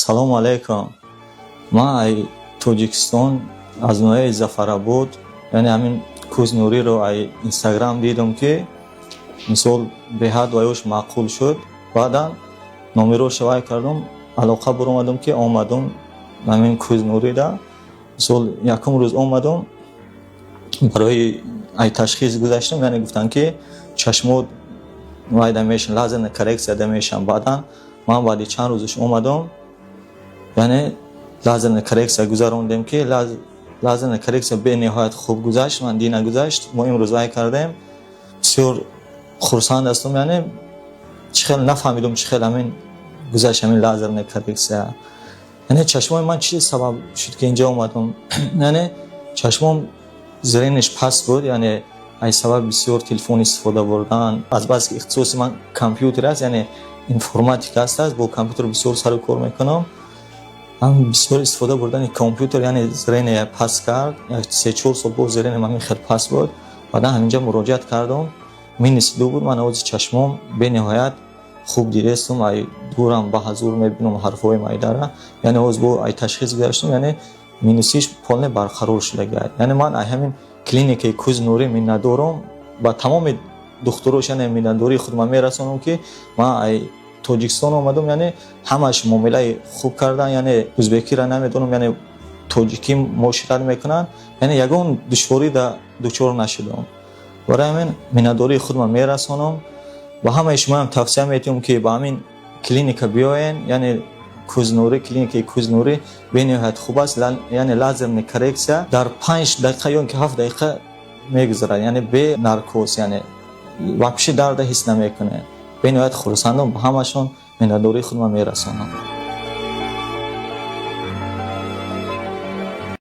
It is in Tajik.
Салому алейкум. Ман ай Тоҷикистон аз ноҳияи Зафарабод, яъне ҳамин кӯзнуриро ай Инстаграм дидам ки мисол беҳад ваёш маъқул шуд. Баъдан номеро шавай кардам, алоқа баромадам ки омадам ҳамин кӯзнурида. Мисол якум рӯз омадам, барои ай ташхис гузаштам, яъне гуфтанд ки чашмот вайда мешавад, лазерная коррексия мешавад. Баъдан ман баъди чанд рӯзаш омадам, яъне лазерная коррексия гузарондем ки лазерная коррексия бениҳоят хуб гузашт, ман дина гузашт. Мо имрӯз вай кардем. Бисёр хурсанд ҳастам, яъне чӣ хел нафаҳмидам чӣ хел ҳамин гузашт ҳамин лазерная коррексия. яъне чашмои ман чӣ сабаб шуд ки инҷо омадам? яъне чашмом зрениш паст буд, яъне ай сабаб бисёр телефон истифода бурдан, азбаски ки ихтисоси ман компютер аст, яъне информатика аст, бо компютер бисёр сару кор мекунам. ҳам бисёр истифода бурдани компютер, яъне зрение паст кард. 3-4 сол бо зрение ман хел паст буд. Баъдан ҳаминҷа муроҷиат кардам, минисиду буд. Ман ҳозир чашмом бениҳоят хуб дидестам, ай дурам ба ҳазур мебинам ҳарфҳои майдара. яъне ҳозир бо ай ташхис гузаштам, яъне минисиш полне барқарор шуда гардид. яъне ман ай ҳамин клиникаи кӯзнурӣ миннатдорам, ба тамоми духтурош яъне миннатдории худам мерасонам ки ман ай Тоҷикистон омадам, яъне ҳамаш муомилаи хуб кардан, яъне ӯзбекиро намедонам, яъне тоҷикӣ муошират мекунанд, яъне ягон душворӣ дучор нашудам. барои ҳамин миннатдории худам мерасонам. ба ҳамаи шумоам тавсия метиҳам ки ба ҳамин клиника биёен, яъне кӯзнурӣ, клиникаи кӯзнурӣ бениҳоят хуб аст. яъне лазерная коррексия дар 5 дақиқа ё ки 7 дақиқа мегузарад, яъне бе наркоз, яъне вобше дарда ҳис намекунед. бениҳоят хурсандам, ба ҳамашон миннатдории худам мерасонам.